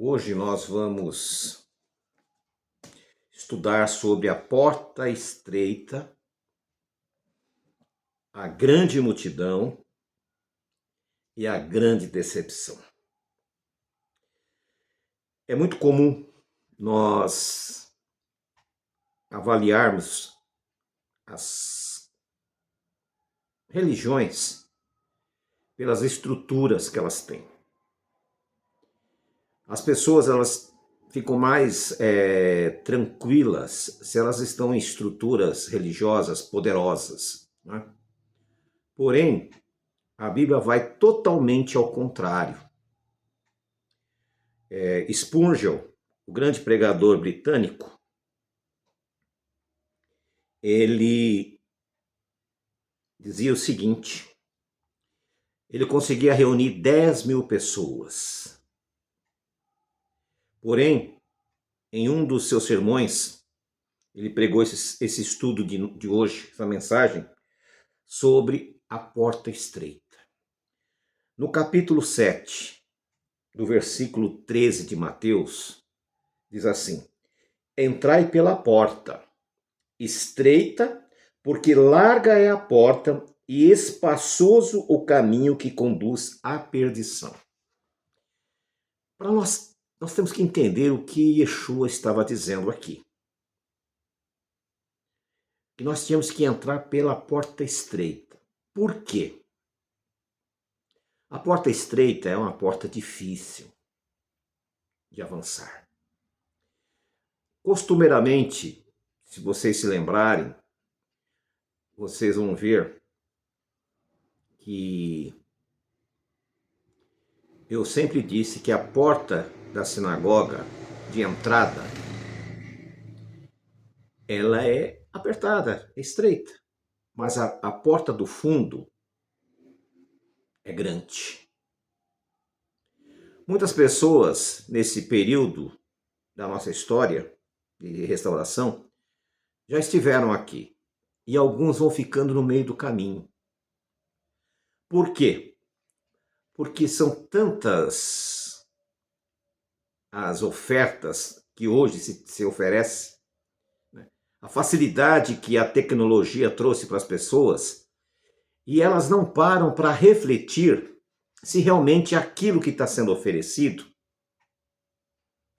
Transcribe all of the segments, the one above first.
Hoje nós vamos estudar sobre a porta estreita, a grande multidão e a grande decepção. É muito comum nós avaliarmos as religiões pelas estruturas que elas têm. As pessoas elas ficam mais tranquilas se elas estão em estruturas religiosas poderosas, né? Porém, a Bíblia vai totalmente ao contrário. Spurgeon, o grande pregador britânico, ele dizia o seguinte: ele conseguia reunir 10 mil pessoas. Porém, em um dos seus sermões, ele pregou esse estudo de hoje, essa mensagem, sobre a porta estreita. No capítulo 7, do versículo 13 de Mateus, diz assim: entrai pela porta estreita, porque larga é a porta e espaçoso o caminho que conduz à perdição. Para nós temos que entender o que Yeshua estava dizendo aqui. Que nós tínhamos que entrar pela porta estreita. Por quê? A porta estreita é uma porta difícil de avançar. Costumeiramente, se vocês se lembrarem, vocês vão ver que eu sempre disse que a porta da sinagoga de entrada, ela é apertada, é estreita, mas a porta do fundo é grande. Muitas pessoas nesse período da nossa história de restauração já estiveram aqui e alguns vão ficando no meio do caminho. Por quê? Porque são tantas as ofertas que hoje se oferece, né? A facilidade que a tecnologia trouxe para as pessoas, e elas não param para refletir se realmente aquilo que está sendo oferecido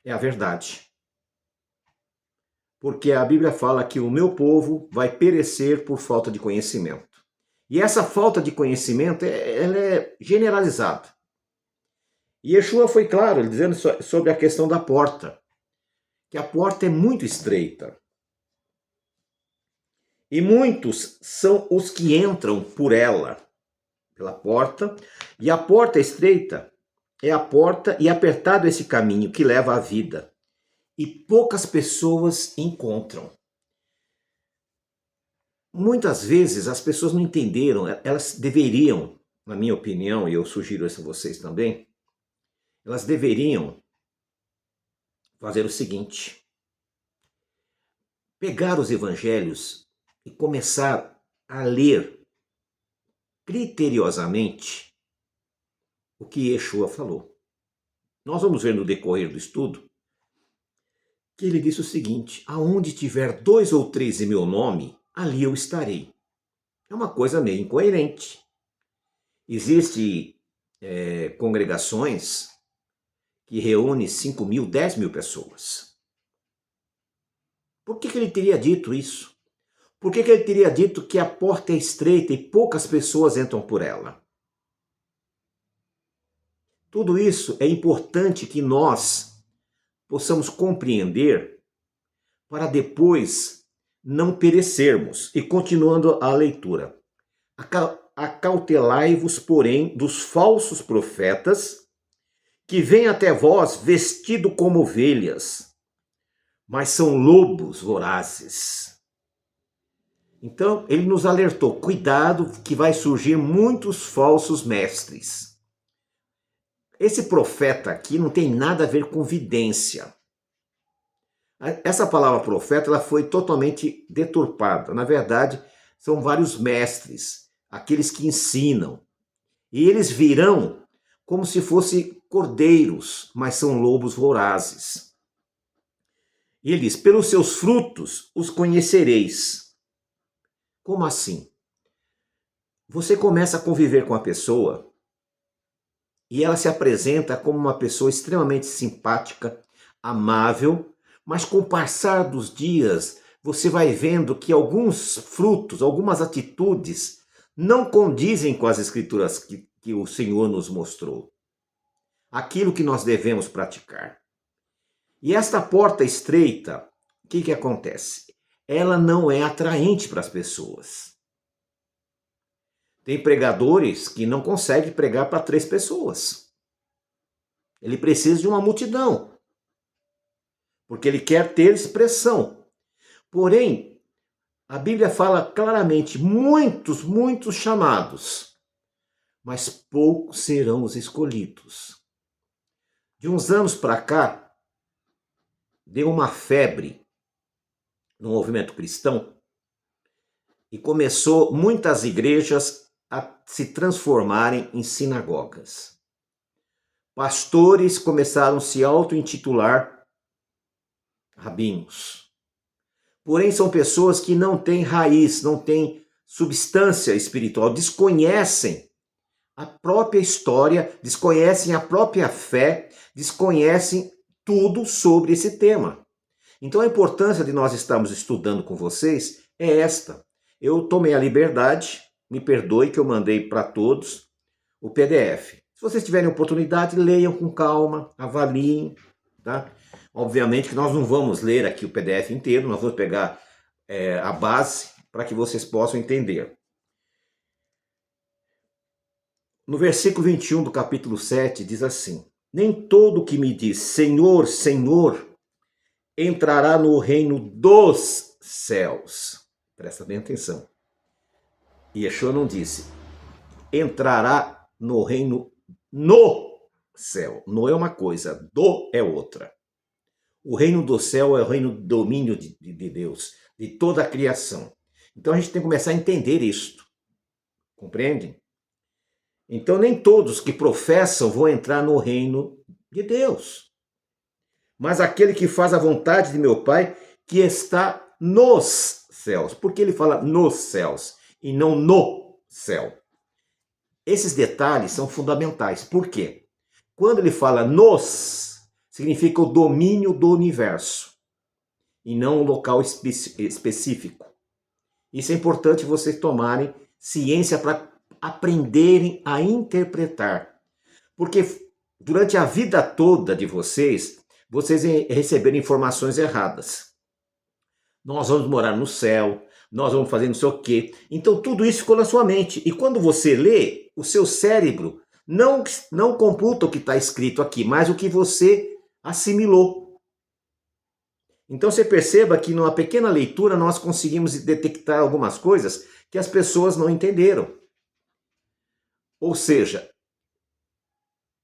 é a verdade. Porque a Bíblia fala que o meu povo vai perecer por falta de conhecimento. E essa falta de conhecimento, ela é generalizada. E Yeshua foi claro, ele dizendo sobre a questão da porta, que a porta é muito estreita. E muitos são os que entram por ela, pela porta, e a porta estreita é a porta e apertado esse caminho que leva à vida. E poucas pessoas encontram. Muitas vezes as pessoas não entenderam, elas deveriam, na minha opinião, e eu sugiro isso a vocês também, elas deveriam fazer o seguinte: pegar os evangelhos e começar a ler criteriosamente o que Yeshua falou. Nós vamos ver no decorrer do estudo que ele disse o seguinte: aonde tiver 2 ou 3 em meu nome, ali eu estarei. É uma coisa meio incoerente. Existem congregações que reúnem 5 mil, 10 mil pessoas. Por que ele teria dito isso? Por que ele teria dito que a porta é estreita e poucas pessoas entram por ela? Tudo isso é importante que nós possamos compreender para depois não perecermos. E continuando a leitura: acautelai-vos, porém, dos falsos profetas, que vêm até vós vestido como ovelhas, mas são lobos vorazes. Então, ele nos alertou: cuidado que vai surgir muitos falsos mestres. Esse profeta aqui não tem nada a ver com vidência. Essa palavra profeta ela foi totalmente deturpada. Na verdade, são vários mestres, aqueles que ensinam. E eles virão como se fosse cordeiros, mas são lobos vorazes. E ele diz: pelos seus frutos os conhecereis. Como assim? Você começa a conviver com a pessoa e ela se apresenta como uma pessoa extremamente simpática, amável, mas com o passar dos dias você vai vendo que alguns frutos, algumas atitudes não condizem com as escrituras que o Senhor nos mostrou. Aquilo que nós devemos praticar. E esta porta estreita, o que acontece? Ela não é atraente para as pessoas. Tem pregadores que não conseguem pregar para 3 pessoas. Ele precisa de uma multidão, porque ele quer ter expressão. Porém, a Bíblia fala claramente, muitos chamados, mas poucos serão os escolhidos. De uns anos para cá, deu uma febre no movimento cristão e começou muitas igrejas a se transformarem em sinagogas. Pastores começaram a se auto-intitular rabinos. Porém, são pessoas que não têm raiz, não têm substância espiritual, desconhecem a própria história, desconhecem a própria fé, desconhecem tudo sobre esse tema. Então a importância de nós estarmos estudando com vocês é esta. Eu tomei a liberdade, me perdoe que eu mandei para todos o PDF. Se vocês tiverem oportunidade, leiam com calma, avaliem, tá? Obviamente que nós não vamos ler aqui o PDF inteiro, nós vamos pegar a base para que vocês possam entender. No versículo 21 do capítulo 7 diz assim: nem todo que me diz Senhor, Senhor, entrará no reino dos céus. Presta bem atenção. Yeshua não disse entrará no reino no céu. No é uma coisa, do é outra. O reino do céu é o reino do domínio de Deus, de toda a criação. Então a gente tem que começar a entender isto. Compreendem? Então nem todos que professam vão entrar no reino de Deus. Mas aquele que faz a vontade de meu Pai, que está nos céus. Por que ele fala nos céus e não no céu? Esses detalhes são fundamentais. Por quê? Quando ele fala nos, significa o domínio do universo e não um local específico. Isso é importante vocês tomarem ciência para aprenderem a interpretar. Porque durante a vida toda de vocês receberam informações erradas. Nós vamos morar no céu, nós vamos fazer não sei o quê. Então tudo isso ficou na sua mente. E quando você lê, o seu cérebro não computa o que está escrito aqui, mas o que você assimilou. Então você perceba que numa pequena leitura nós conseguimos detectar algumas coisas que as pessoas não entenderam. Ou seja,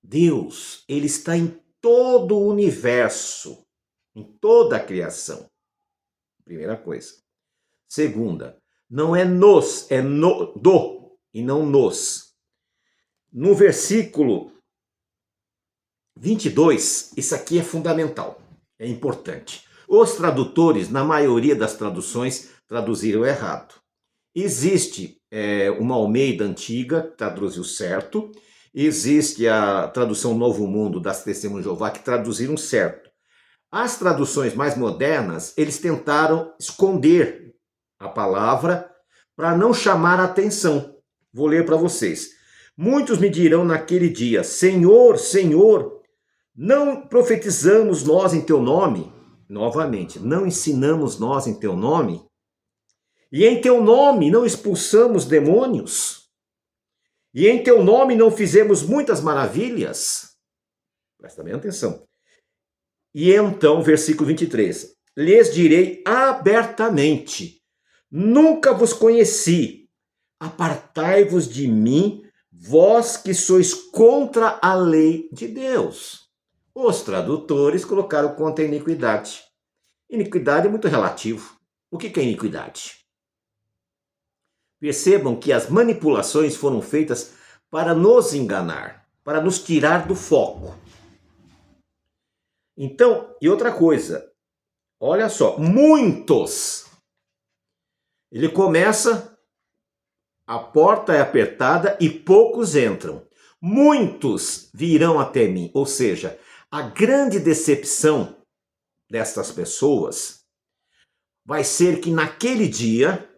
Deus, ele está em todo o universo, em toda a criação. Primeira coisa. Segunda, não é nos, é do e não nos. No versículo 22, isso aqui é fundamental, é importante. Os tradutores, na maioria das traduções, traduziram errado. Existe uma Almeida antiga, que traduziu certo. Existe a tradução Novo Mundo das Testemunhas de Jeová, que traduziram certo. As traduções mais modernas, eles tentaram esconder a palavra para não chamar a atenção. Vou ler para vocês. Muitos me dirão naquele dia, Senhor, Senhor, não profetizamos nós em teu nome? Novamente, não ensinamos nós em teu nome? E em teu nome não expulsamos demônios? E em teu nome não fizemos muitas maravilhas? Presta bem atenção. E então, versículo 23. Lhes direi abertamente, nunca vos conheci. Apartai-vos de mim, vós que sois contra a lei de Deus. Os tradutores colocaram contra a iniquidade. Iniquidade é muito relativo. O que é iniquidade? Percebam que as manipulações foram feitas para nos enganar. para nos tirar do foco. Então, e outra coisa, olha só, muitos. Ele começa, a porta é apertada e poucos entram. Muitos virão até mim, ou seja, a grande decepção destas pessoas vai ser que naquele dia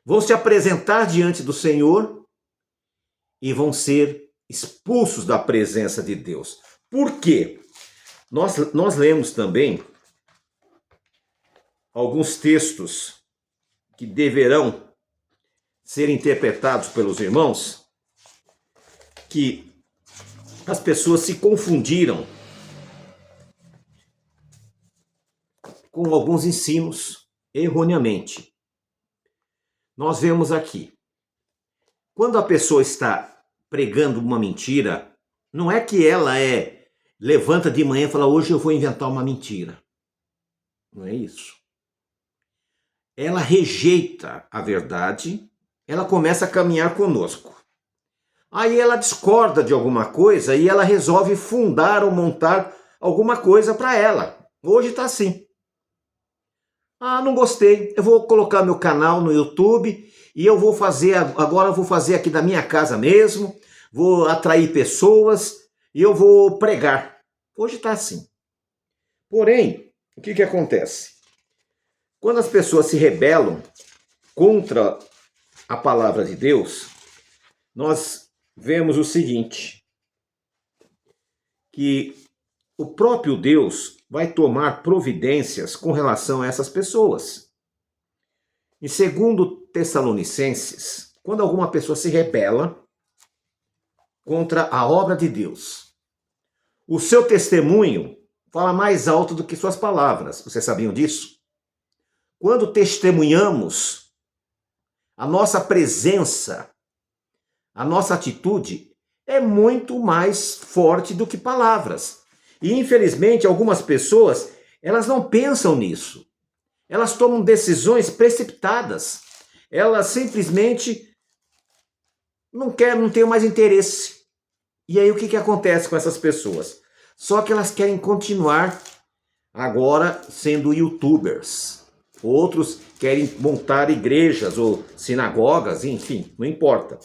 vão se apresentar diante do Senhor e vão ser expulsos da presença de Deus. Por quê? Nós lemos também alguns textos que deverão ser interpretados pelos irmãos, que as pessoas se confundiram com alguns ensinos erroneamente. Nós vemos aqui, quando a pessoa está pregando uma mentira, não é que ela levanta de manhã e fala, hoje eu vou inventar uma mentira. Não é isso. Ela rejeita a verdade, ela começa a caminhar conosco. Aí ela discorda de alguma coisa e ela resolve fundar ou montar alguma coisa para ela. Hoje está assim. Ah, não gostei, eu vou colocar meu canal no YouTube e eu vou fazer, agora eu vou fazer aqui da minha casa mesmo, vou atrair pessoas e eu vou pregar. Hoje está assim. Porém, o que acontece? Quando as pessoas se rebelam contra a palavra de Deus, nós vemos o seguinte, que o próprio Deus vai tomar providências com relação a essas pessoas. Em 2 Tessalonicenses, quando alguma pessoa se rebela contra a obra de Deus, o seu testemunho fala mais alto do que suas palavras. Vocês sabiam disso? Quando testemunhamos, a nossa presença, a nossa atitude é muito mais forte do que palavras. E infelizmente algumas pessoas, elas não pensam nisso. Elas tomam decisões precipitadas. Elas simplesmente não têm mais interesse. E aí o que acontece com essas pessoas? Só que elas querem continuar agora sendo youtubers. Outros querem montar igrejas ou sinagogas, enfim, não importa.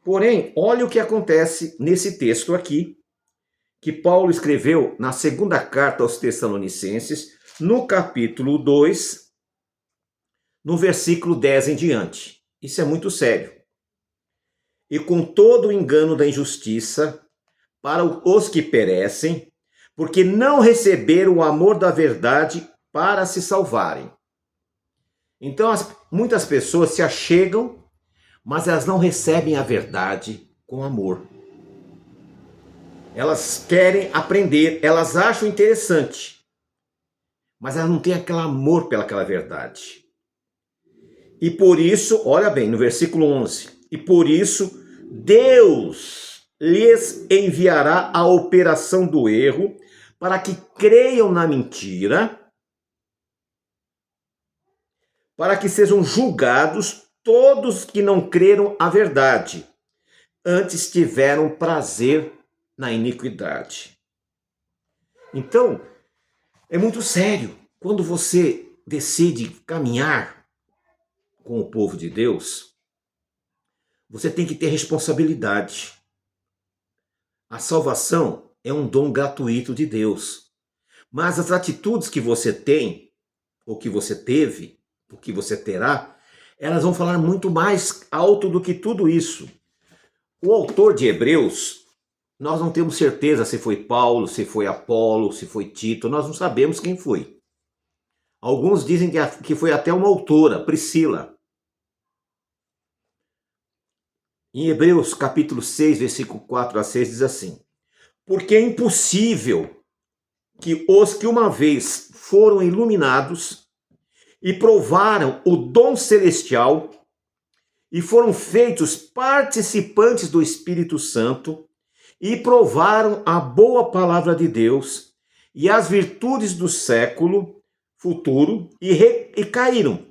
Porém, olha o que acontece nesse texto aqui, que Paulo escreveu na segunda carta aos Tessalonicenses, no capítulo 2, no versículo 10 em diante. Isso é muito sério. E com todo o engano da injustiça, para os que perecem, porque não receberam o amor da verdade para se salvarem. Então, muitas pessoas se achegam, mas elas não recebem a verdade com amor. Elas querem aprender, elas acham interessante, mas elas não têm aquele amor pelaquela verdade. E por isso, olha bem, no versículo 11, e por isso Deus lhes enviará a operação do erro, para que creiam na mentira, para que sejam julgados todos que não creram a verdade, antes tiveram prazer na iniquidade. Então, é muito sério. Quando você decide caminhar com o povo de Deus, você tem que ter responsabilidade. A salvação é um dom gratuito de Deus. Mas as atitudes que você tem, ou que você teve, ou que você terá, elas vão falar muito mais alto do que tudo isso. O autor de Hebreus, nós não temos certeza se foi Paulo, se foi Apolo, se foi Tito, nós não sabemos quem foi. Alguns dizem que foi até uma autora, Priscila. Em Hebreus capítulo 6, versículo 4 a 6 diz assim: porque é impossível que os que uma vez foram iluminados e provaram o dom celestial e foram feitos participantes do Espírito Santo e provaram a boa palavra de Deus e as virtudes do século futuro e caíram,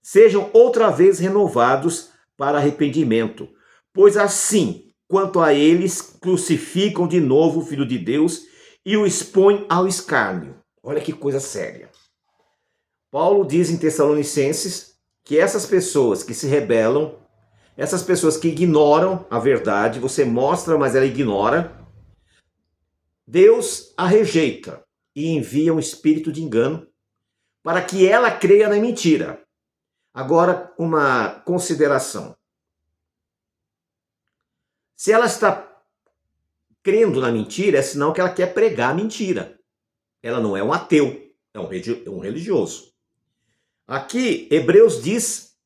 sejam outra vez renovados para arrependimento, pois assim quanto a eles, crucificam de novo o Filho de Deus e o expõem ao escárnio. Olha que coisa séria. Paulo diz em Tessalonicenses que essas pessoas que se rebelam, essas pessoas que ignoram a verdade, você mostra, mas ela ignora, Deus a rejeita e envia um espírito de engano para que ela creia na mentira. Agora, uma consideração. Se ela está crendo na mentira, é sinal que ela quer pregar a mentira. Ela não é um ateu, é um religioso. Aqui, Hebreus diz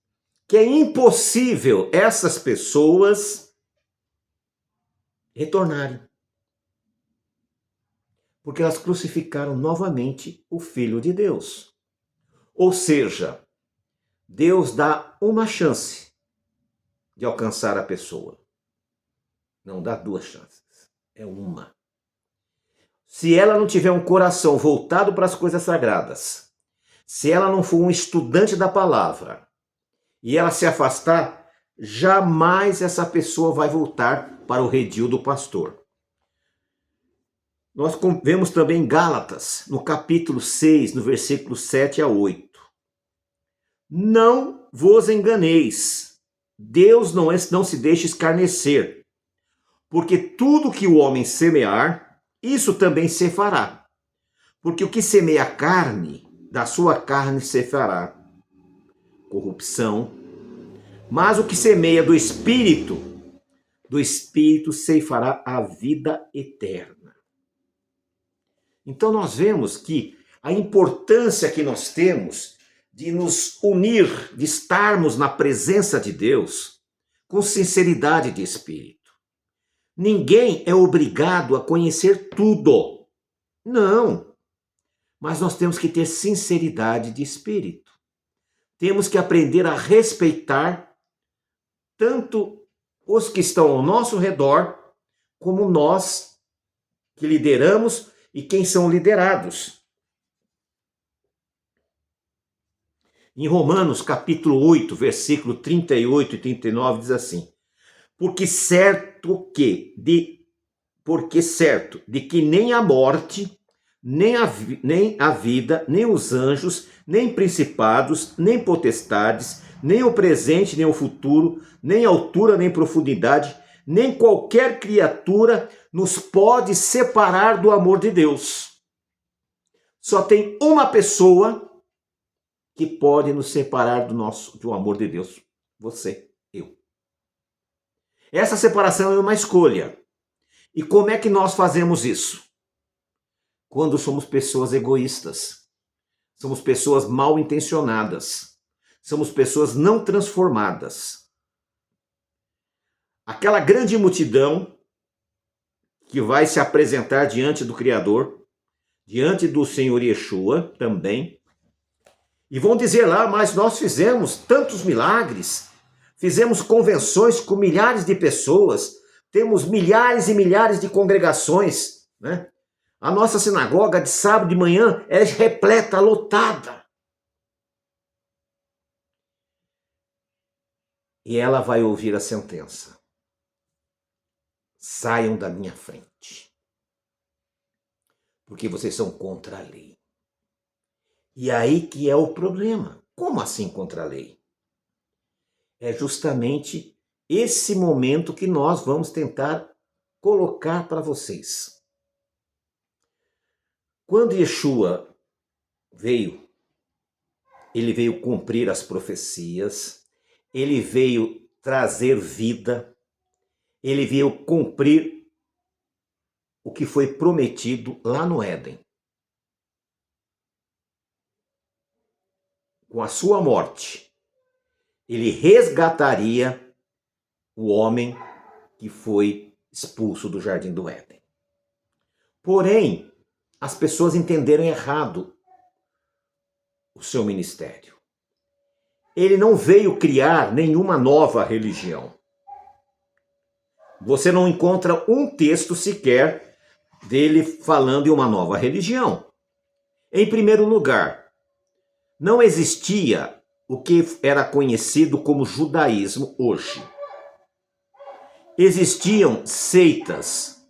que é impossível essas pessoas retornarem. Porque elas crucificaram novamente o Filho de Deus. Ou seja, Deus dá uma chance de alcançar a pessoa. Não dá duas chances, é uma. Se ela não tiver um coração voltado para as coisas sagradas, se ela não for um estudante da palavra e ela se afastar, jamais essa pessoa vai voltar para o redil do pastor. Nós vemos também em Gálatas, no capítulo 6, no versículo 7 a 8. Não vos enganeis, Deus não se deixa escarnecer, porque tudo que o homem semear, isso também se fará. Porque o que semeia a carne, da sua carne se fará corrupção, mas o que semeia do Espírito se fará a vida eterna. Então nós vemos que a importância que nós temos de nos unir, de estarmos na presença de Deus com sinceridade de espírito. Ninguém é obrigado a conhecer tudo. Não. Mas nós temos que ter sinceridade de espírito. Temos que aprender a respeitar tanto os que estão ao nosso redor, como nós que lideramos e quem são liderados. Em Romanos, capítulo 8, versículo 38 e 39, diz assim: Porque certo de que nem a morte, nem a vida, nem os anjos, nem principados, nem potestades, nem o presente, nem o futuro, nem altura, nem profundidade, nem qualquer criatura nos pode separar do amor de Deus. Só tem uma pessoa que pode nos separar do amor de Deus. Você, eu. Essa separação é uma escolha. E como é que nós fazemos isso? Quando somos pessoas egoístas, somos pessoas mal intencionadas, somos pessoas não transformadas. Aquela grande multidão que vai se apresentar diante do Criador, diante do Senhor Yeshua também, e vão dizer lá, mas nós fizemos tantos milagres, fizemos convenções com milhares de pessoas, temos milhares e milhares de congregações, né? A nossa sinagoga de sábado de manhã é repleta, lotada. E ela vai ouvir a sentença: saiam da minha frente, porque vocês são contra a lei. E aí que é o problema. Como assim contra a lei? É justamente esse momento que nós vamos tentar colocar para vocês. Quando Yeshua veio, ele veio cumprir as profecias, ele veio trazer vida, ele veio cumprir o que foi prometido lá no Éden. Com a sua morte, ele resgataria o homem que foi expulso do Jardim do Éden. Porém, as pessoas entenderam errado o seu ministério. Ele não veio criar nenhuma nova religião. Você não encontra um texto sequer dele falando em uma nova religião. Em primeiro lugar, não existia o que era conhecido como judaísmo hoje. existiam seitas,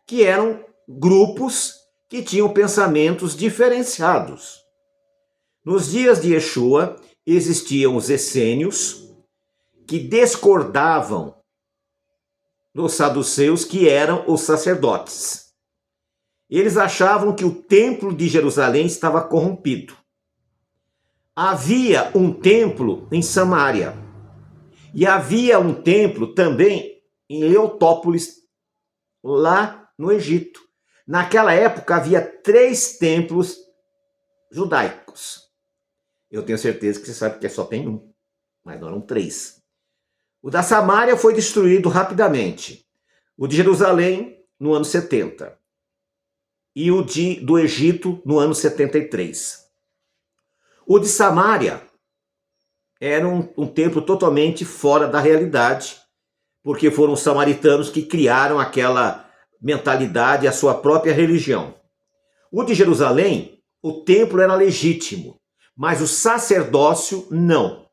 que eram grupos que tinham pensamentos diferenciados. Nos dias de Yeshua, existiam os essênios, que discordavam dos saduceus, que eram os sacerdotes. Eles achavam que o templo de Jerusalém estava corrompido. Havia um templo em Samaria, e havia um templo também em Leotópolis, lá no Egito. Naquela época havia 3 templos judaicos. Eu tenho certeza que você sabe que só tem um, mas não eram 3. O da Samaria foi destruído rapidamente. O de Jerusalém no ano 70. E o do Egito no ano 73. O de Samaria era um templo totalmente fora da realidade, porque foram os samaritanos que criaram aquela mentalidade, a sua própria religião. O de Jerusalém, o templo era legítimo, mas o sacerdócio não.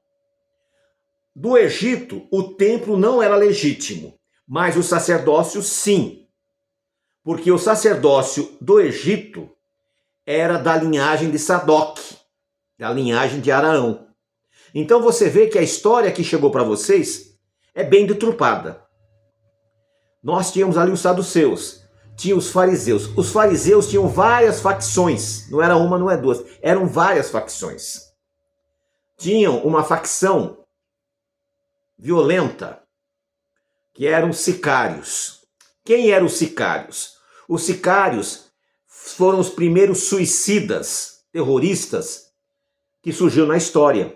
Do Egito, o templo não era legítimo, mas o sacerdócio sim, porque o sacerdócio do Egito era da linhagem de Sadoc, da linhagem de Araão. Então você vê que a história que chegou para vocês é bem deturpada. Nós tínhamos ali os saduceus, tinha os fariseus. Os fariseus tinham várias facções, não era uma, não é duas, eram várias facções. Tinham uma facção violenta, que eram os sicários. Quem eram os sicários? Os sicários foram os primeiros suicidas, terroristas, que surgiu na história.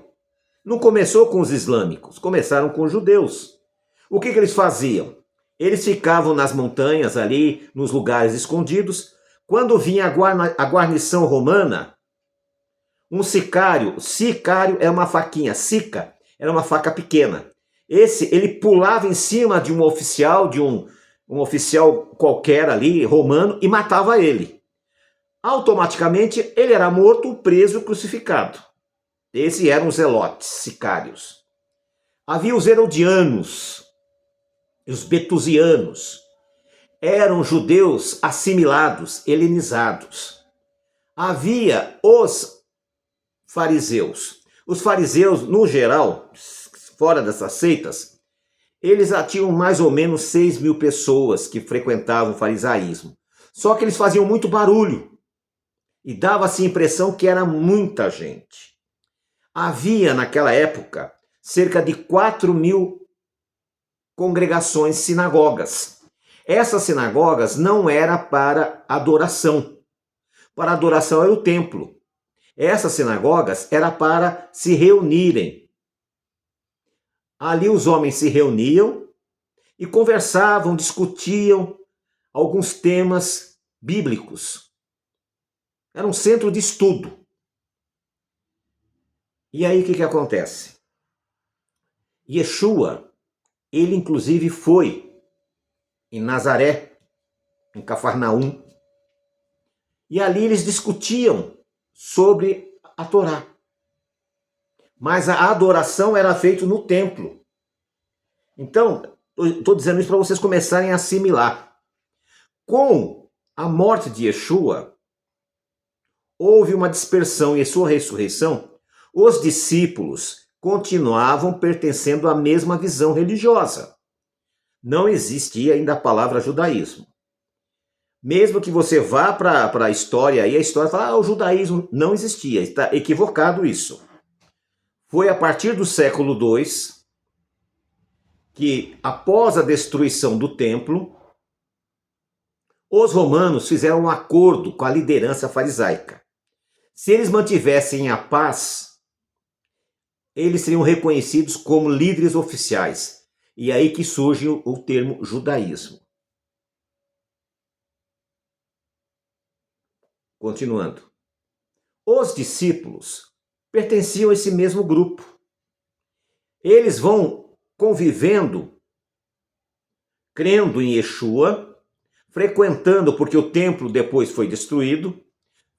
Não começou com os islâmicos, começaram com os judeus. O que eles faziam? Eles ficavam nas montanhas ali, nos lugares escondidos. Quando vinha a guarnição romana, um sicário é uma faquinha, sica era uma faca pequena. Ele pulava em cima de um oficial, um oficial qualquer ali, romano, e matava ele. Automaticamente ele era morto, preso, crucificado. Esses eram os zelotes, sicários. Havia os herodianos, os betusianos. Eram judeus assimilados, helenizados. Havia os fariseus. Os fariseus, no geral, fora dessas seitas, eles tinham mais ou menos 6.000 pessoas que frequentavam o farisaísmo. Só que eles faziam muito barulho e dava-se a impressão que era muita gente. Havia, naquela época, cerca de 4.000 congregações, sinagogas. Essas sinagogas não eram para adoração. Para adoração era o templo. Essas sinagogas eram para se reunirem. Ali os homens se reuniam e conversavam, discutiam alguns temas bíblicos. Era um centro de estudo. E aí o que acontece? Yeshua, ele inclusive foi em Nazaré, em Cafarnaum, e ali eles discutiam sobre a Torá. Mas a adoração era feita no templo. Então, estou dizendo isso para vocês começarem a assimilar. Com a morte de Yeshua, houve uma dispersão e a sua ressurreição, os discípulos continuavam pertencendo à mesma visão religiosa. Não existia ainda a palavra judaísmo. Mesmo que você vá para a história, e a história fala, o judaísmo não existia, está equivocado isso. Foi a partir do século II que, após a destruição do templo, os romanos fizeram um acordo com a liderança farisaica. Se eles mantivessem a paz, eles seriam reconhecidos como líderes oficiais. E aí que surge o termo judaísmo. Continuando. Os discípulos pertenciam a esse mesmo grupo. Eles vão convivendo, crendo em Yeshua, frequentando, porque o templo depois foi destruído,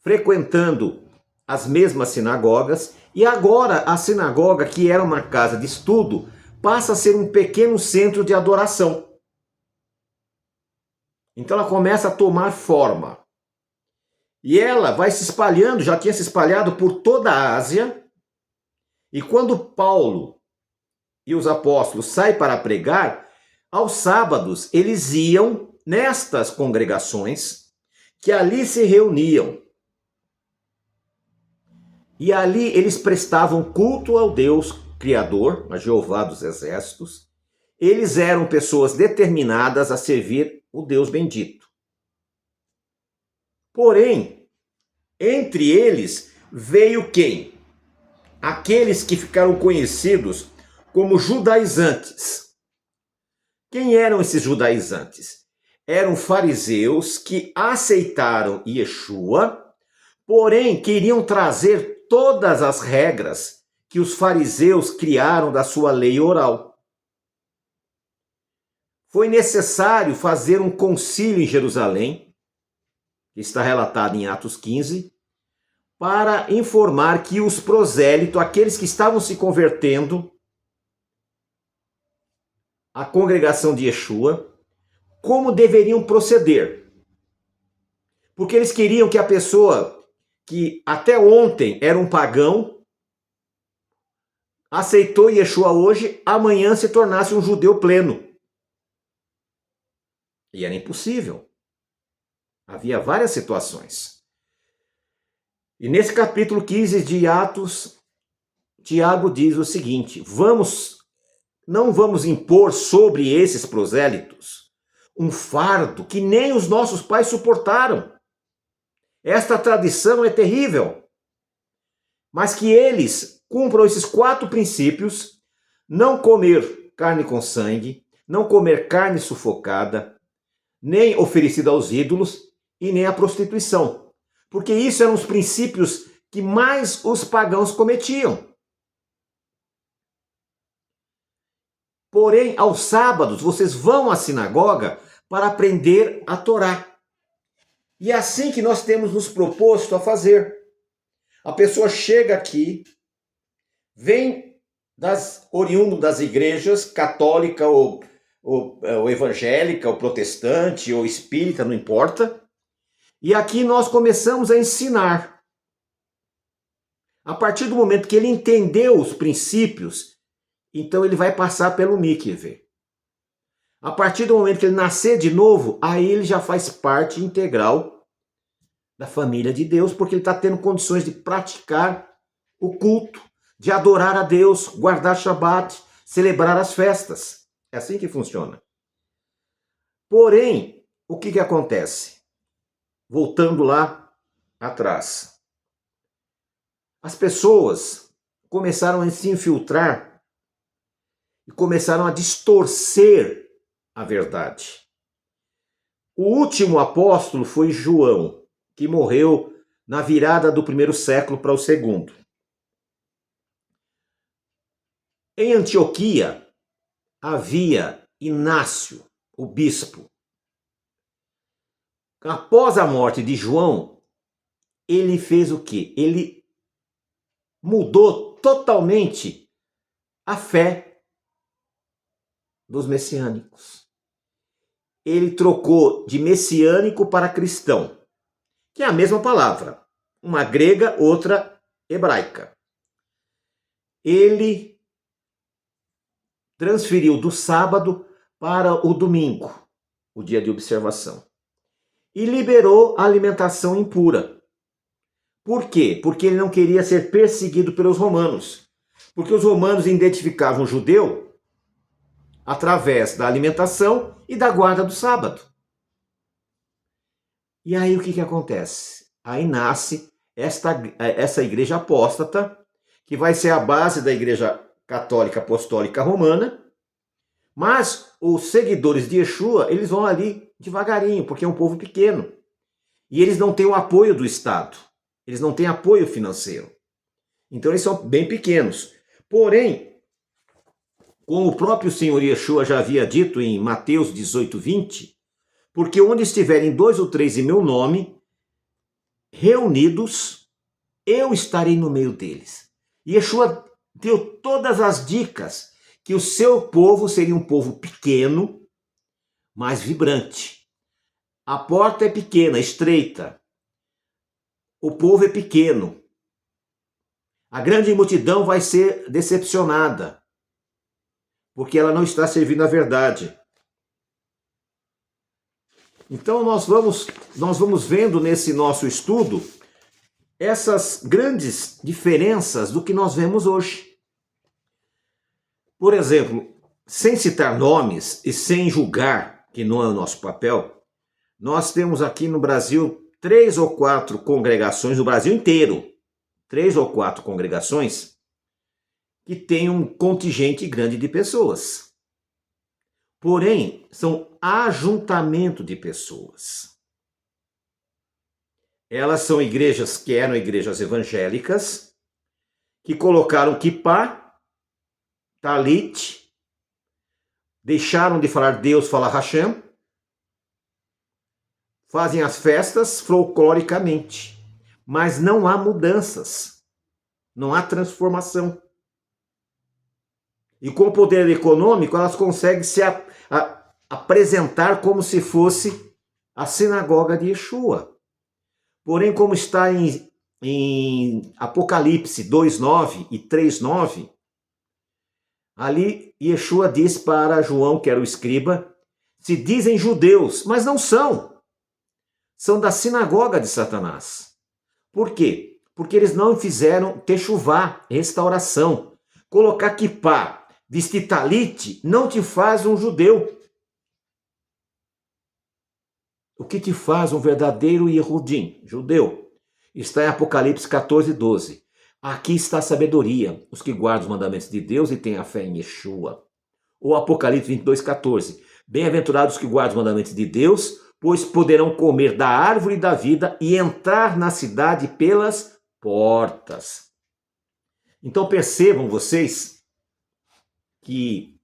frequentando as mesmas sinagogas, e agora a sinagoga, que era uma casa de estudo, passa a ser um pequeno centro de adoração. Então ela começa a tomar forma. E ela vai se espalhando, já tinha se espalhado por toda a Ásia. E quando Paulo e os apóstolos saem para pregar, aos sábados eles iam nestas congregações que ali se reuniam. E ali eles prestavam culto ao Deus Criador, a Jeová dos Exércitos. Eles eram pessoas determinadas a servir o Deus bendito. Porém, entre eles veio quem? Aqueles que ficaram conhecidos como judaizantes. Quem eram esses judaizantes? Eram fariseus que aceitaram Yeshua, porém queriam trazer todas as regras que os fariseus criaram da sua lei oral. Foi necessário fazer um concílio em Jerusalém, que está relatado em Atos 15, para informar que os prosélitos, aqueles que estavam se convertendo à congregação de Yeshua, como deveriam proceder. Porque eles queriam que a pessoa que até ontem era um pagão, aceitou Yeshua hoje, amanhã se tornasse um judeu pleno. E era impossível. Havia várias situações. E nesse capítulo 15 de Atos, Tiago diz o seguinte: não vamos impor sobre esses prosélitos um fardo que nem os nossos pais suportaram. Esta tradição é terrível. Mas que eles cumpram esses 4 princípios: não comer carne com sangue, não comer carne sufocada, nem oferecida aos ídolos e nem a prostituição. Porque isso eram os princípios que mais os pagãos cometiam. Porém, aos sábados, vocês vão à sinagoga para aprender a Torá. E é assim que nós temos nos proposto a fazer. A pessoa chega aqui, vem oriundo das igrejas católica ou evangélica, ou protestante, ou espírita, não importa. E aqui nós começamos a ensinar. A partir do momento que ele entendeu os princípios, então ele vai passar pelo mikve. A partir do momento que ele nascer de novo, aí ele já faz parte integral da família de Deus, porque ele está tendo condições de praticar o culto, de adorar a Deus, guardar Shabat, celebrar as festas. É assim que funciona. Porém, o que acontece? Voltando lá atrás. As pessoas começaram a se infiltrar e começaram a distorcer a verdade. O último apóstolo foi João, que morreu na virada do 1º século para o 2º. Em Antioquia havia Inácio, o bispo. Após a morte de João, ele fez o quê? Ele mudou totalmente a fé dos messiânicos. Ele trocou de messiânico para cristão, que é a mesma palavra, uma grega, outra hebraica. Ele transferiu do sábado para o domingo, o dia de observação, e liberou a alimentação impura. Por quê? Porque ele não queria ser perseguido pelos romanos. Porque os romanos identificavam o judeu através da alimentação e da guarda do sábado. E aí o que acontece? Aí nasce essa igreja apóstata, que vai ser a base da igreja católica apostólica romana, mas os seguidores de Yeshua, eles vão ali devagarinho, porque é um povo pequeno. E eles não têm o apoio do Estado. Eles não têm apoio financeiro. Então eles são bem pequenos. Porém, como o próprio Senhor Yeshua já havia dito em Mateus 18:20, porque onde estiverem 2 ou 3 em meu nome, reunidos, eu estarei no meio deles. Yeshua deu todas as dicas que o seu povo seria um povo pequeno, mas vibrante. A porta é pequena, estreita. O povo é pequeno. A grande multidão vai ser decepcionada, porque ela não está servindo a verdade. Então nós vamos vendo nesse nosso estudo essas grandes diferenças do que nós vemos hoje. Por exemplo, sem citar nomes e sem julgar, que não é o nosso papel, nós temos aqui no Brasil 3 ou 4 congregações, no Brasil inteiro, 3 ou 4 congregações que têm um contingente grande de pessoas. Porém, são ajuntamento de pessoas. Elas são igrejas que eram igrejas evangélicas, que colocaram kippá, talit, deixaram de falar Deus, falar Hashem, fazem as festas folcloricamente, mas não há mudanças, não há transformação. E com o poder econômico, elas conseguem se apresentar como se fosse a sinagoga de Yeshua. Porém, como está em Apocalipse 2:9 e 3:9, ali Yeshua diz para João, que era o escriba, se dizem judeus, mas não são. São da sinagoga de Satanás. Por quê? Porque eles não fizeram techuvá, restauração. Colocar kippá, vestir talit, não te faz um judeu. O que te faz um verdadeiro Yehudim, judeu? Está em Apocalipse 14:12. Aqui está a sabedoria, os que guardam os mandamentos de Deus e têm a fé em Yeshua. Ou Apocalipse 22:14. Bem-aventurados os que guardam os mandamentos de Deus, pois poderão comer da árvore da vida e entrar na cidade pelas portas. Então percebam vocês que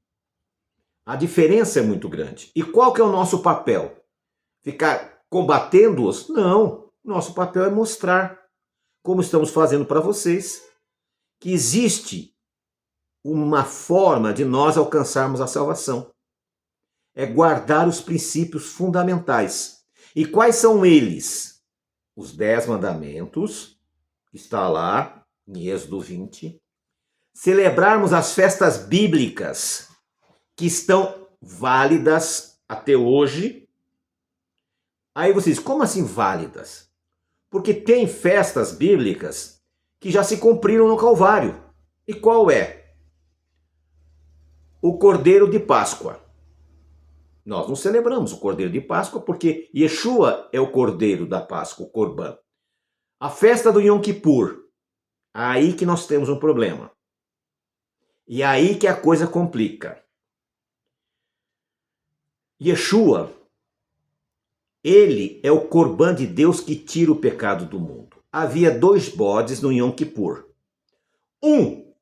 a diferença é muito grande. E qual que é o nosso papel? Ficar combatendo-os? Não. Nosso papel é mostrar, como estamos fazendo para vocês, que existe uma forma de nós alcançarmos a salvação. É guardar os princípios fundamentais. E quais são eles? Os 10 mandamentos, que está lá em Êxodo 20. Celebrarmos as festas bíblicas, que estão válidas até hoje. Aí vocês, como assim válidas? Porque tem festas bíblicas que já se cumpriram no Calvário. E qual é? O Cordeiro de Páscoa. Nós não celebramos o Cordeiro de Páscoa porque Yeshua é o Cordeiro da Páscoa, o Corban. A festa do Yom Kippur. Aí que nós temos um problema. E aí que a coisa complica. Yeshua, ele é o Corban de Deus que tira o pecado do mundo. Havia 2 bodes no Yom Kippur. Um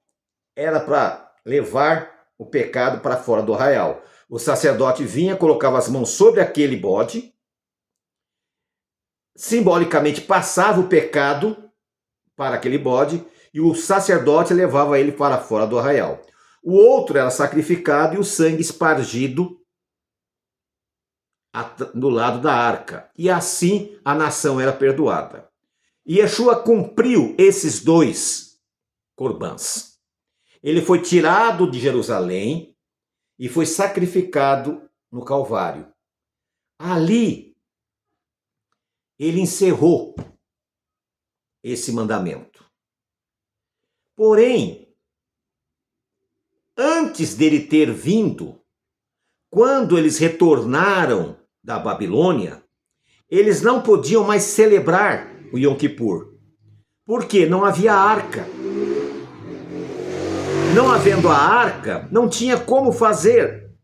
era para levar o pecado para fora do arraial. O sacerdote vinha, colocava as mãos sobre aquele bode, simbolicamente passava o pecado para aquele bode e o sacerdote levava ele para fora do arraial. O outro era sacrificado e o sangue espargido do lado da arca. E assim a nação era perdoada. E Yeshua cumpriu esses 2 corbãs. Ele foi tirado de Jerusalém e foi sacrificado no Calvário. Ali, ele encerrou esse mandamento. Porém, antes dele ter vindo, quando eles retornaram da Babilônia, eles não podiam mais celebrar o Yom Kippur. Por quê? Não havia arca. Não havendo a arca, não tinha como fazer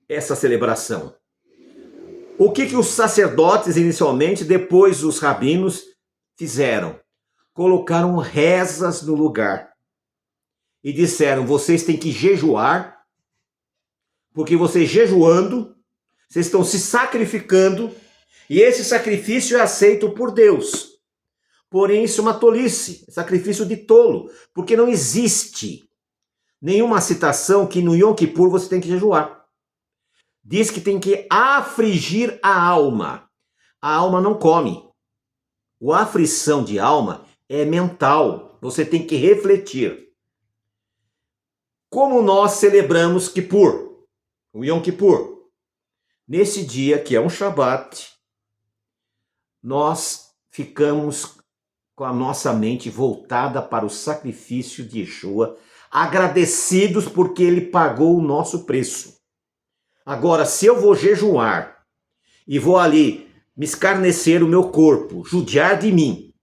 essa celebração. O que os sacerdotes inicialmente, depois os rabinos, fizeram? Colocaram rezas no lugar. E disseram, vocês têm que jejuar, porque vocês jejuando, vocês estão se sacrificando, e esse sacrifício é aceito por Deus. Porém, isso é uma tolice, sacrifício de tolo, porque não existe nenhuma citação que no Yom Kippur você tem que jejuar. diz que tem que afligir a alma. A alma não come. A aflição de alma é mental. Você tem que refletir. Como nós celebramos Kippur, o Yom Kippur? Nesse dia, que é um Shabat, nós ficamos com a nossa mente voltada para o sacrifício de Yeshua, agradecidos porque ele pagou o nosso preço. Agora, se eu vou jejuar e vou ali me escarnecer o meu corpo, judiar de mim,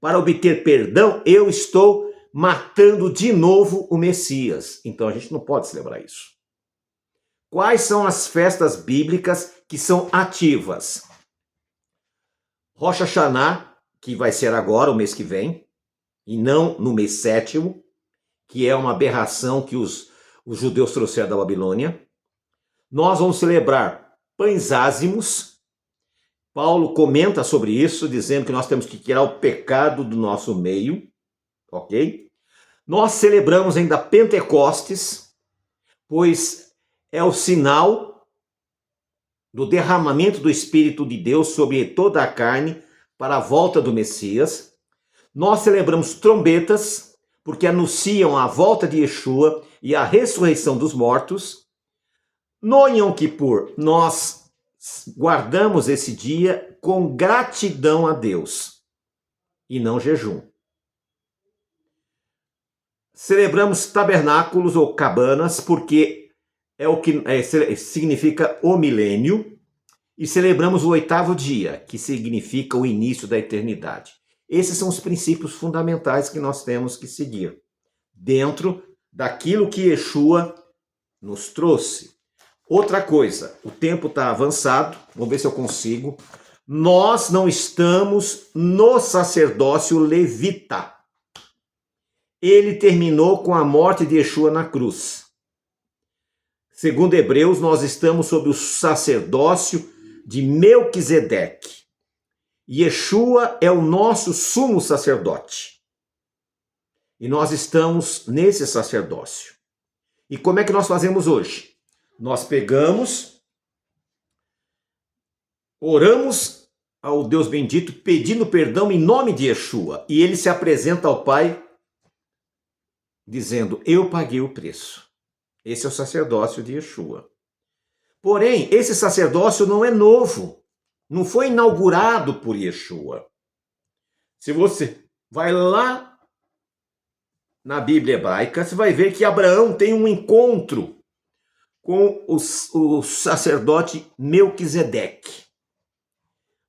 para obter perdão, eu estou matando de novo o Messias. Então a gente não pode celebrar isso. Quais são as festas bíblicas que são ativas? Rosh Hashanah, que vai ser agora, o mês que vem, e não no mês 7º, que é uma aberração que os judeus trouxeram da Babilônia. Nós vamos celebrar pães ázimos. Paulo comenta sobre isso, dizendo que nós temos que tirar o pecado do nosso meio, ok? Nós celebramos ainda Pentecostes, pois é o sinal do derramamento do Espírito de Deus sobre toda a carne para a volta do Messias. Nós celebramos trombetas, porque anunciam a volta de Yeshua e a ressurreição dos mortos. No Yom Kippur, nós guardamos esse dia com gratidão a Deus e não jejum. Celebramos tabernáculos ou cabanas, porque é o que significa o milênio, e celebramos o 8º dia, que significa o início da eternidade. Esses são os princípios fundamentais que nós temos que seguir, dentro daquilo que Yeshua nos trouxe. Outra coisa, o tempo está avançado, vamos ver se eu consigo. Nós não estamos no sacerdócio levita. Ele terminou com a morte de Yeshua na cruz. Segundo Hebreus, nós estamos sob o sacerdócio de Melquisedeque. Yeshua é o nosso sumo sacerdote. E nós estamos nesse sacerdócio. E como é que nós fazemos hoje? Nós pegamos, oramos ao Deus bendito, pedindo perdão em nome de Yeshua. E ele se apresenta ao Pai, dizendo, eu paguei o preço. Esse é o sacerdócio de Yeshua. Porém, esse sacerdócio não é novo. Não foi inaugurado por Yeshua. Se você vai lá na Bíblia hebraica, você vai ver que Abraão tem um encontro com o sacerdote Melquisedeque.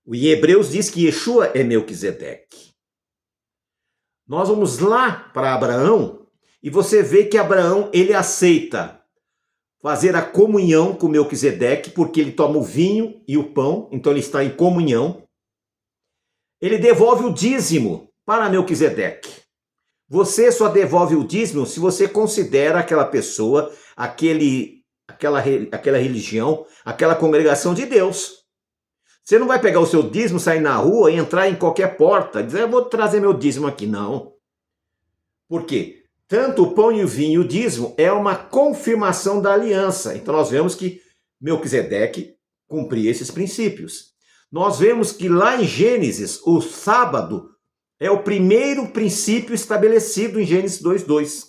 O em Hebreus diz que Yeshua é Melquisedeque. Nós vamos lá para Abraão e você vê que Abraão ele aceita fazer a comunhão com Melquisedeque, porque ele toma o vinho e o pão, então ele está em comunhão. Ele devolve o dízimo para Melquisedeque. Você só devolve o dízimo se você considera aquela pessoa, aquela religião, aquela congregação de Deus. Você não vai pegar o seu dízimo, sair na rua e entrar em qualquer porta, dizer, eu vou trazer meu dízimo aqui. Não. Por quê? Tanto o pão e o vinho e o dízimo é uma confirmação da aliança. Então nós vemos que Melquisedeque cumpria esses princípios. Nós vemos que lá em Gênesis, o sábado é o primeiro princípio estabelecido em Gênesis 2:2.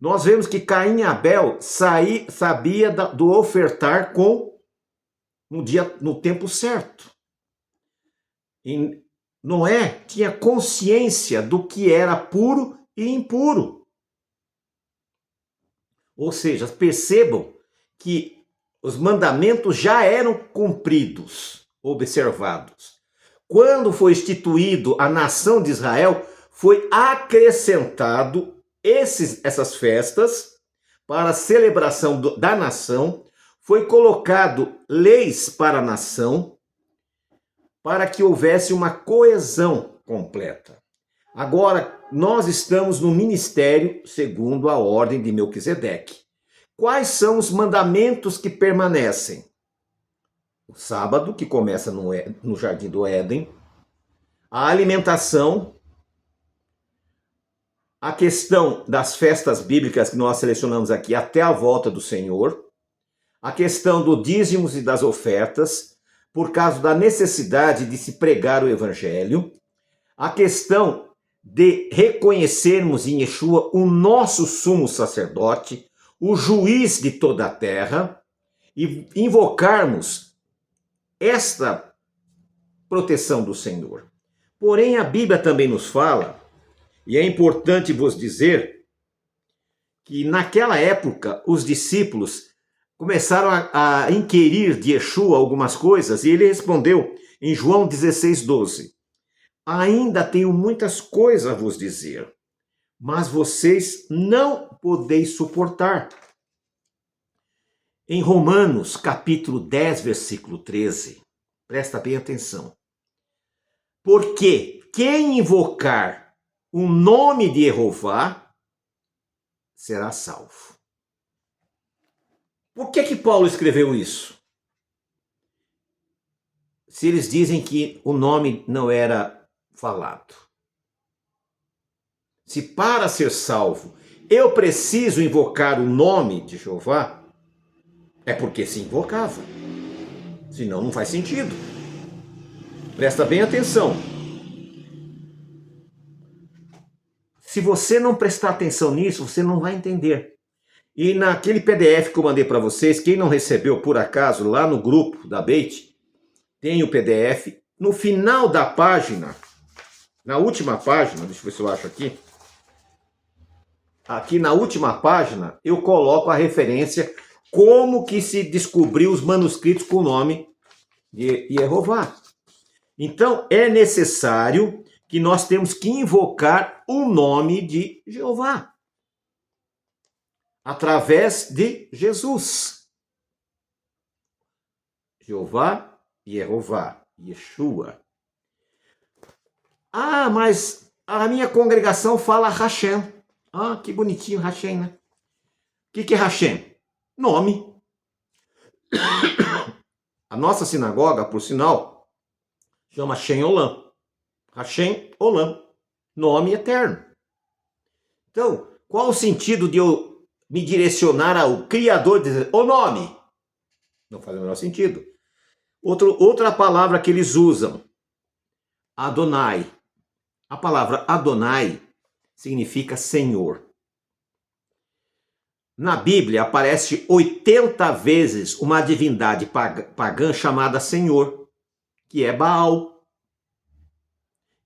Nós vemos que Caim e Abel sabia do ofertar no tempo certo. E Noé tinha consciência do que era puro e impuro. Ou seja, percebam que os mandamentos já eram cumpridos, observados. Quando foi instituído a nação de Israel, foi acrescentado essas festas para a celebração da nação, foi colocado leis para a nação, para que houvesse uma coesão completa. Agora, nós estamos no ministério segundo a ordem de Melquisedeque. Quais são os mandamentos que permanecem? O sábado, que começa no Jardim do Éden, a alimentação, a questão das festas bíblicas que nós selecionamos aqui até a volta do Senhor, a questão do dízimos e das ofertas, por causa da necessidade de se pregar o evangelho, a questão de reconhecermos em Yeshua o nosso sumo sacerdote, o juiz de toda a terra, e invocarmos esta proteção do Senhor. Porém, a Bíblia também nos fala, e é importante vos dizer, que naquela época os discípulos começaram a inquirir de Yeshua algumas coisas, e ele respondeu em João 16:12: ainda tenho muitas coisas a vos dizer, mas vocês não podeis suportar. Em Romanos, capítulo 10, versículo 13, presta bem atenção. Porque quem invocar o nome de Jeová será salvo. Por que Paulo escreveu isso? Se eles dizem que o nome não era falado. Se para ser salvo eu preciso invocar o nome de Jeová, é porque se invocava. Senão não faz sentido. Presta bem atenção. Se você não prestar atenção nisso, você não vai entender. E naquele PDF que eu mandei para vocês, quem não recebeu por acaso, lá no grupo da Beit, tem o PDF. No final da página, na última página, deixa eu ver se eu acho aqui. Aqui na última página, eu coloco a referência como que se descobriu os manuscritos com o nome de Jeová. Então, é necessário que nós temos que invocar o nome de Jeová através de Jesus. Jeová, Jeová, Yeshua. Ah, mas a minha congregação fala Hashem. Ah, que bonitinho Hashem, né? O que é Hashem? Nome. A nossa sinagoga, por sinal, chama Shem Olam. Hashem Olam. Nome eterno. Então, qual o sentido de eu me direcionar ao Criador e dizer o nome? Não faz o menor sentido. Outra palavra que eles usam, Adonai. A palavra Adonai significa Senhor. Na Bíblia aparece 80 vezes uma divindade pagã chamada Senhor, que é Baal.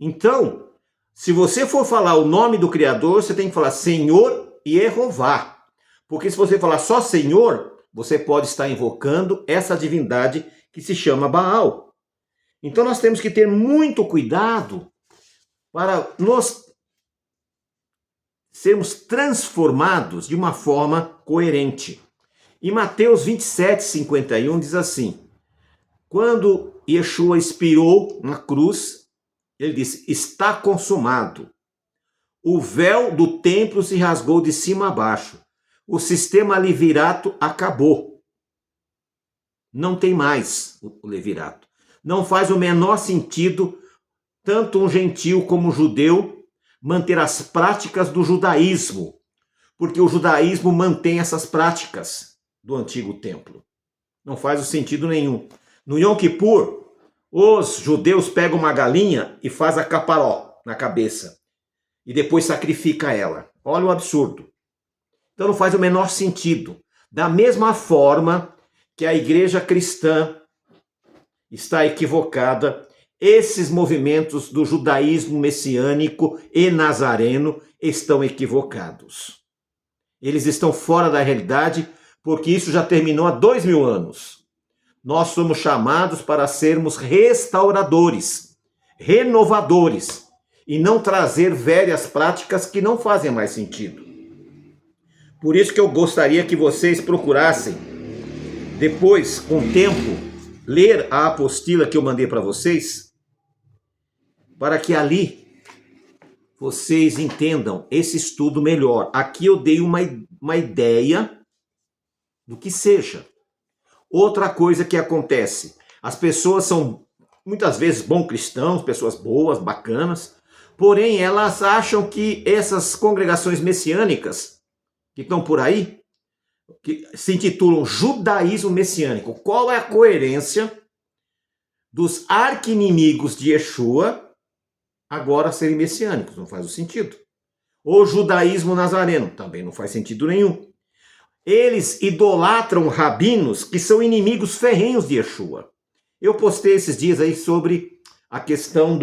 Então, se você for falar o nome do Criador, você tem que falar Senhor e Jeová. Porque se você falar só Senhor, você pode estar invocando essa divindade que se chama Baal. Então nós temos que ter muito cuidado para nós sermos transformados de uma forma coerente. Em Mateus 27:51 diz assim: quando Yeshua expirou na cruz, ele disse, está consumado. O véu do templo se rasgou de cima a baixo. O sistema levirato acabou. Não tem mais o levirato. Não faz o menor sentido tanto um gentio como um judeu manter as práticas do judaísmo, porque o judaísmo mantém essas práticas do antigo templo. Não faz sentido nenhum. No Yom Kippur, os judeus pegam uma galinha e faz a caparó na cabeça e depois sacrifica ela. Olha o absurdo. Então não faz o menor sentido. Da mesma forma que a igreja cristã está equivocada, esses movimentos do judaísmo messiânico e nazareno estão equivocados. Eles estão fora da realidade porque isso já terminou há 2000 anos. Nós somos chamados para sermos restauradores, renovadores e não trazer velhas práticas que não fazem mais sentido. Por isso que eu gostaria que vocês procurassem, depois, com o tempo, ler a apostila que eu mandei para vocês, para que ali vocês entendam esse estudo melhor. Aqui eu dei uma ideia do que seja. Outra coisa que acontece, as pessoas são muitas vezes bons cristãos, pessoas boas, bacanas, porém elas acham que essas congregações messiânicas que estão por aí que se intitulam Judaísmo Messiânico. Qual é a coerência dos arqui-inimigos de Yeshua agora serem messiânicos? Não faz o sentido. O judaísmo nazareno também não faz sentido nenhum. Eles idolatram rabinos que são inimigos ferrenhos de Yeshua. Eu postei esses dias aí sobre a questão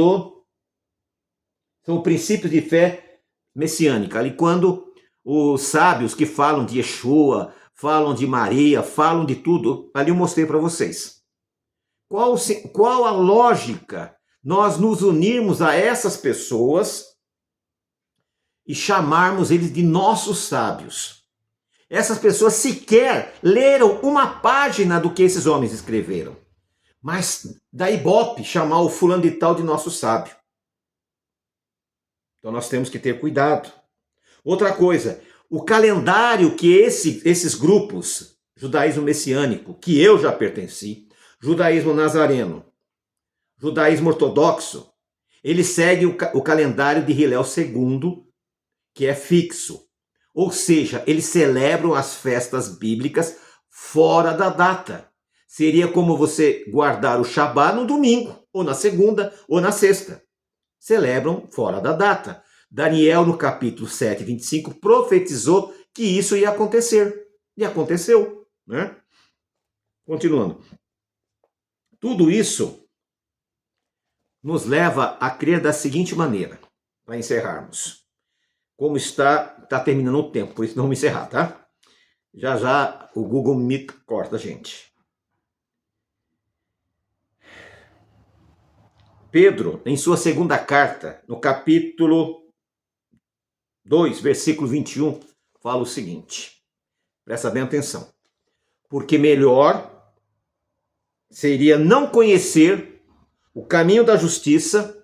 são princípios de fé messiânica. Ali quando os sábios que falam de Yeshua, falam de Maria, falam de tudo, ali eu mostrei para vocês. Qual a lógica nós nos unirmos a essas pessoas e chamarmos eles de nossos sábios? Essas pessoas sequer leram uma página do que esses homens escreveram. Mas dá ibope chamar o fulano de tal de nosso sábio. Então nós temos que ter cuidado. Outra coisa, o calendário que esses grupos, judaísmo messiânico, que eu já pertenci, judaísmo nazareno, judaísmo ortodoxo, ele segue o calendário de Hillel II, que é fixo. Ou seja, eles celebram as festas bíblicas fora da data. Seria como você guardar o Shabá no domingo, ou na segunda, ou na sexta. Celebram fora da data. Daniel, no capítulo 7, 25, profetizou que isso ia acontecer. E aconteceu, né? Continuando. Tudo isso nos leva a crer da seguinte maneira, para encerrarmos. Como está terminando o tempo, por isso não vamos encerrar, tá? Já já o Google me corta, gente. Pedro, em sua segunda carta, no capítulo 2, versículo 21, fala o seguinte. Presta bem atenção. Porque melhor seria não conhecer o caminho da justiça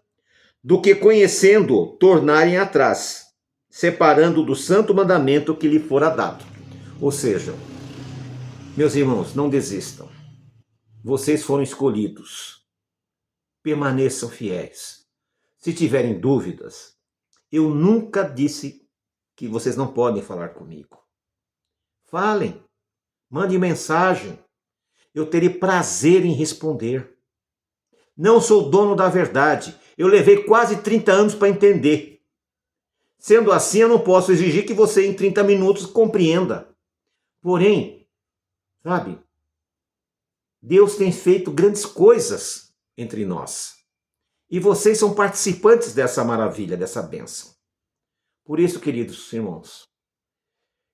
do que conhecendo tornarem atrás, separando do santo mandamento que lhe fora dado. Ou seja, meus irmãos, não desistam. Vocês foram escolhidos. Permaneçam fiéis. Se tiverem dúvidas, eu nunca disse que vocês não podem falar comigo. Falem, mandem mensagem. Eu terei prazer em responder. Não sou dono da verdade. Eu levei quase 30 anos para entender. Sendo assim, eu não posso exigir que você em 30 minutos compreenda. Porém, sabe, Deus tem feito grandes coisas entre nós. E vocês são participantes dessa maravilha, dessa bênção. Por isso, queridos irmãos,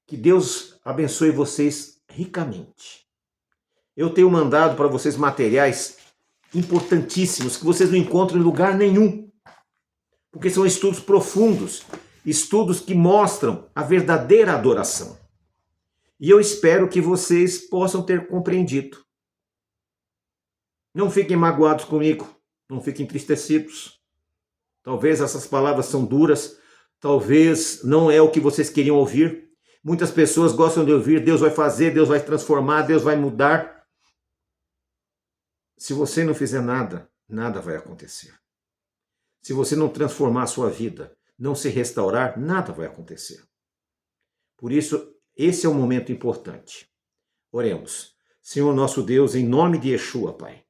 que Deus abençoe vocês ricamente. Eu tenho mandado para vocês materiais importantíssimos que vocês não encontram em lugar nenhum. Porque são estudos profundos, estudos que mostram a verdadeira adoração. E eu espero que vocês possam ter compreendido. Não fiquem magoados comigo, não fiquem entristecidos. Talvez essas palavras são duras, talvez não é o que vocês queriam ouvir. Muitas pessoas gostam de ouvir, Deus vai fazer, Deus vai transformar, Deus vai mudar. Se você não fizer nada, nada vai acontecer. Se você não transformar a sua vida, não se restaurar, nada vai acontecer. Por isso, esse é um momento importante. Oremos. Senhor nosso Deus, em nome de Yeshua, Pai,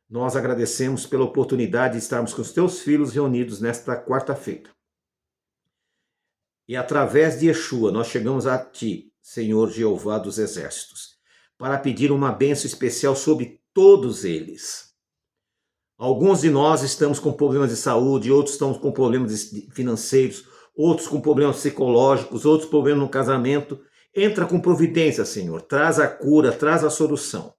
nós agradecemos pela oportunidade de estarmos com os teus filhos reunidos nesta quarta-feira. E através de Yeshua, nós chegamos a ti, Senhor Jeová dos Exércitos, para pedir uma bênção especial sobre todos eles. Alguns de nós estamos com problemas de saúde, outros estamos com problemas financeiros, outros com problemas psicológicos, outros problemas no casamento. Entra com providência, Senhor. Traz a cura, traz a solução.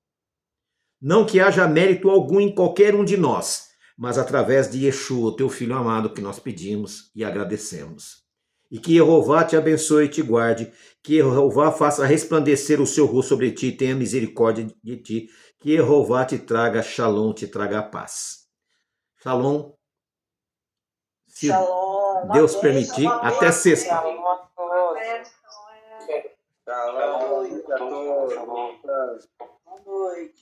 Não que haja mérito algum em qualquer um de nós, mas através de Yeshua, teu Filho amado, que nós pedimos e agradecemos. E que Jeová te abençoe e te guarde, que Jeová faça resplandecer o seu rosto sobre ti e tenha misericórdia de ti, que Jeová te traga shalom, te traga a paz. Shalom. Se Shalom. Deus permitir, até sexta. Shalom a todos. Shalom. Boa noite.